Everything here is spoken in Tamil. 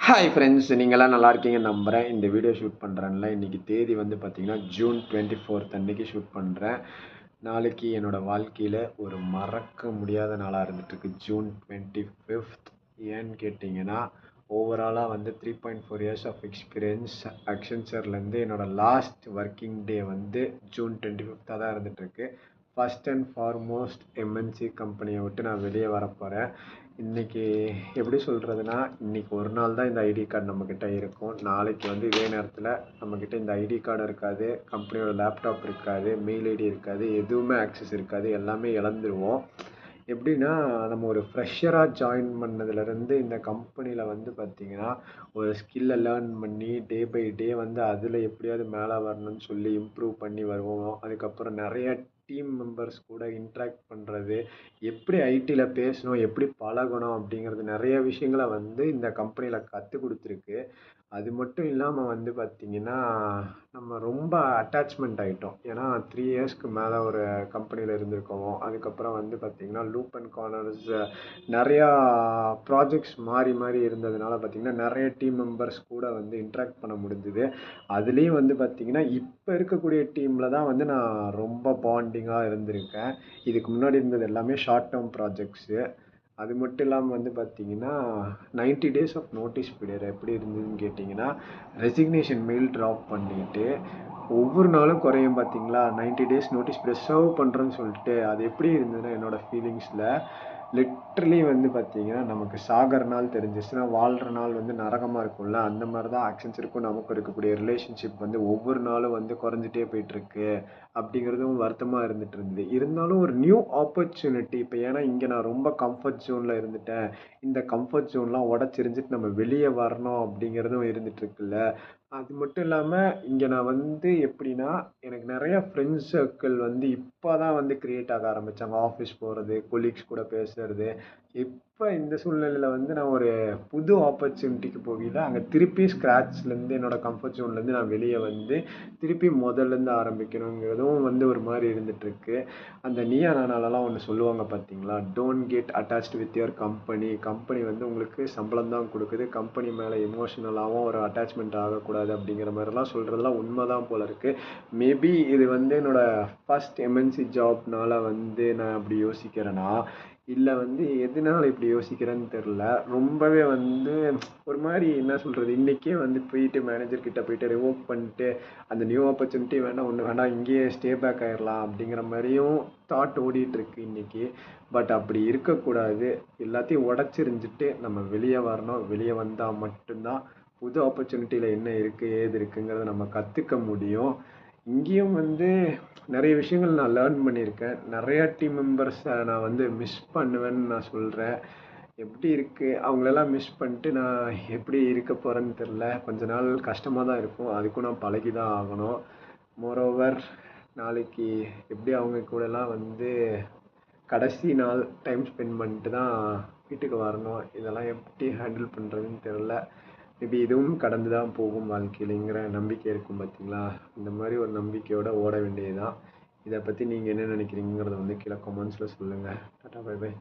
ஹாய் ஃப்ரெண்ட்ஸ், நீங்களாம் நல்லா இருக்கீங்கன்னு நம்புகிறேன். இந்த வீடியோ ஷூட் பண்ணுறேன்ல, இன்றைக்கி தேதி வந்து பார்த்திங்கன்னா ஜூன் 24 அன்றைக்கி ஷூட் பண்ணுறேன். நாளைக்கு என்னோடய வாழ்க்கையில் ஒரு மறக்க முடியாத நாளாக இருந்துகிட்ருக்கு. ஜூன் 25. ஏன்னு கேட்டிங்கன்னா, ஓவராலாக வந்து 3.4 இயர்ஸ் ஆஃப் எக்ஸ்பீரியன்ஸ் அக்சென்ச்சர்லேருந்து என்னோடய லாஸ்ட் ஒர்க்கிங் டே வந்து ஜூன் 25 தான் இருந்துகிட்ருக்கு. ஃபஸ்ட் அண்ட் ஃபார்மோஸ்ட் எம்என்சி கம்பெனியை விட்டு நான் வெளியே வரப்போகிறேன். இன்றைக்கி எப்படி சொல்கிறதுனா, இன்றைக்கி ஒரு நாள் தான் இந்த ஐடி கார்டு நம்மக்கிட்ட இருக்கும். நாளைக்கு வந்து இதே நேரத்தில் நம்மக்கிட்ட இந்த ஐடி கார்டு இருக்காது, கம்பெனியோட லேப்டாப் இருக்காது, மெயில் ஐடி இருக்காது, எதுவுமே ஆக்சஸ் இருக்காது, எல்லாமே இழந்துருவோம். எப்படின்னா, நம்ம ஒரு ஃப்ரெஷராக ஜாயின் பண்ணதுலேருந்து இந்த கம்பெனியில் வந்து பார்த்திங்கன்னா, ஒரு ஸ்கில்லை லேர்ன் பண்ணி டே பை டே வந்து அதில் எப்படியாவது மேலே வரணும்னு சொல்லி இம்ப்ரூவ் பண்ணி வருவோம். அதுக்கப்புறம் நிறைய டீம் மெம்பர்ஸ் கூட இன்ட்ராக்ட் பண்ணுறது, எப்படி ஐடியில் பேசணும், எப்படி பழகணும் அப்படிங்கிறது நிறைய விஷயங்களை வந்து இந்த கம்பெனியில் கற்றுக் கொடுத்துருக்கு. அது மட்டும் இல்லாமல் வந்து பார்த்திங்கன்னா, நம்ம ரொம்ப அட்டாச்மெண்ட் ஆகிட்டோம். ஏன்னா 3 இயர்ஸ்க்கு மேலே ஒரு கம்பெனியில் இருந்திருக்கோம். அதுக்கப்புறம் வந்து பார்த்திங்கன்னா லூப் அண்ட் கார்னர்ஸ் நிறையா ப்ராஜெக்ட்ஸ் மாறி மாறி இருந்ததுனால பார்த்திங்கன்னா நிறைய டீம் மெம்பர்ஸ் கூட வந்து இன்ட்ராக்ட் பண்ண முடிஞ்சுது. அதுலேயும் வந்து பார்த்திங்கன்னா இப்போ இருக்கக்கூடிய டீமில் தான் வந்து நான் ரொம்ப பாண்டிங்காக இருந்திருக்கேன். இதுக்கு முன்னாடி இருந்தது எல்லாமே ஷார்ட் டேர்ம் ப்ராஜெக்ட்ஸு. அது மட்டும் இல்லாமல் வந்து பார்த்திங்கன்னா 90 டேஸ் ஆஃப் நோட்டீஸ் பீரியட் எப்படி இருந்ததுன்னு கேட்டிங்கன்னா, ரெசிக்னேஷன் மெயில் ட்ராப் பண்ணிவிட்டு ஒவ்வொரு நாளும் குறையும் பார்த்தீங்களா, 90 டேஸ் நோட்டீஸ் பீரியட் சர்வ் பண்ணுறேன்னு சொல்லிட்டு. அது எப்படி இருந்ததுன்னா, என்னோடய ஃபீலிங்ஸில் லிட்ரலி வந்து பார்த்திங்கன்னா, நமக்கு சாகிற நாள் தெரிஞ்சிச்சுன்னா வாழ்கிற நாள் வந்து நரகமாக இருக்கும்ல, அந்த மாதிரி தான் அக்சென்ச்சருக்கும் நமக்கு இருக்கக்கூடிய ரிலேஷன்ஷிப் வந்து ஒவ்வொரு நாளும் வந்து குறைஞ்சிட்டே போயிட்டுருக்கு அப்படிங்கிறதும் வருத்தமாக இருந்துகிட்டு இருந்தது. இருந்தாலும் ஒரு நியூ ஆப்பர்ச்சுனிட்டி இப்போ, ஏன்னா இங்கே நான் ரொம்ப கம்ஃபர்ட் ஜோனில் இருந்துட்டேன். இந்த கம்ஃபர்ட் ஜோன்லாம் உடச்சிரிஞ்சிட்டு நம்ம வெளியே வரணும் அப்படிங்கிறதும் இருந்துகிட்ருக்குல்ல. அது மட்டும் இல்லாமல் இங்கே நான் வந்து எப்படின்னா, எனக்கு நிறையா ஃப்ரெண்ட்ஸ் சர்க்கிள் வந்து இப்போ தான் வந்து க்ரியேட் ஆக ஆரம்பித்தாங்க. ஆஃபீஸ் போகிறது, கொலீக்ஸ் கூட பேசுகிறது. இப்போ இந்த சூழ்நிலையில் வந்து நான் ஒரு புது ஆப்பர்ச்சுனிட்டிக்கு போகையில் அங்கே திருப்பி ஸ்க்ராட்ச்லேருந்து என்னோடய கம்ஃபர்ட் ஜோன்லேருந்து நான் வெளியே வந்து திருப்பி முதல்லேருந்து ஆரம்பிக்கணுங்கிறதும் வந்து ஒரு மாதிரி இருந்துகிட்ருக்கு. அந்த நீயா நானாலலாம் ஒன்று சொல்லுவாங்க பார்த்தீங்களா, don't get attached with your company. Company வந்து உங்களுக்கு சம்பளம் தான் கொடுக்குது, கம்பெனி மேலே எமோஷ்னலாகவும் ஒரு அட்டாச்மெண்ட் ஆகக்கூடாது அப்படிங்கிற மாதிரிலாம் சொல்கிறதுலாம் உண்மை தான் போல இருக்குது. மேபி இது வந்து என்னோடய ஃபஸ்ட் எம்என்சி ஜாப்னால் வந்து நான் அப்படி யோசிக்கிறேன்னா, இல்லை வந்து எதனால இப்படி யோசிக்கிறேன்னு தெரில. ரொம்பவே வந்து ஒரு மாதிரி என்ன சொல்கிறது, இன்றைக்கே வந்து போயிட்டு மேனேஜர்கிட்ட போயிட்டு ரிவோக் பண்ணிட்டு அந்த நியூ ஆப்பர்ச்சுனிட்டி வேணாம், ஒன்று வேணாம், இங்கேயே ஸ்டே பேக் ஆகிடலாம் அப்படிங்கிற மாதிரியும் தாட் ஓடிட்டுருக்கு இன்றைக்கி. பட் அப்படி இருக்கக்கூடாது. எல்லாத்தையும் உடச்சிரிஞ்சிட்டு நம்ம வெளியே வரணும். வெளியே வந்தால் மட்டும்தான் புது ஆப்பர்ச்சுனிட்டியில் என்ன இருக்குது ஏது இருக்குங்கிறத நம்ம கற்றுக்க முடியும். இங்கேயும் வந்து நிறைய விஷயங்கள் நான் லேர்ன் பண்ணியிருக்கேன். நிறையா டீம் மெம்பர்ஸை நான் வந்து மிஸ் பண்ணுவேன்னு நான் சொல்கிறேன். எப்படி இருக்குது, அவங்களெல்லாம் மிஸ் பண்ணிட்டு நான் எப்படி இருக்க போகிறேன்னு தெரில. கொஞ்ச நாள் கஷ்டமாக தான் இருக்கும், அதுக்கும் நான் பழகி தான் ஆகணும். மோரோவர் நாளைக்கு எப்படி அவங்க கூடலாம் வந்து கடைசி நாள் டைம் ஸ்பெண்ட் பண்ணிட்டு தான் வீட்டுக்கு வரணும். இதெல்லாம் எப்படி ஹேண்டில் பண்ணுறதுன்னு தெரில. மேபி இதுவும் கடந்து தான் போகும் வாழ்க்கையிலங்கிற நம்பிக்கை இருக்கும் பார்த்தீங்களா. இந்த மாதிரி ஒரு நம்பிக்கையோடு ஓட வேண்டியது தான். இதை பற்றி நீங்கள் என்ன நினைக்கிறீங்கிறத வந்து கீழே கமெண்ட்ஸில் சொல்லுங்கள். Tata, bye by.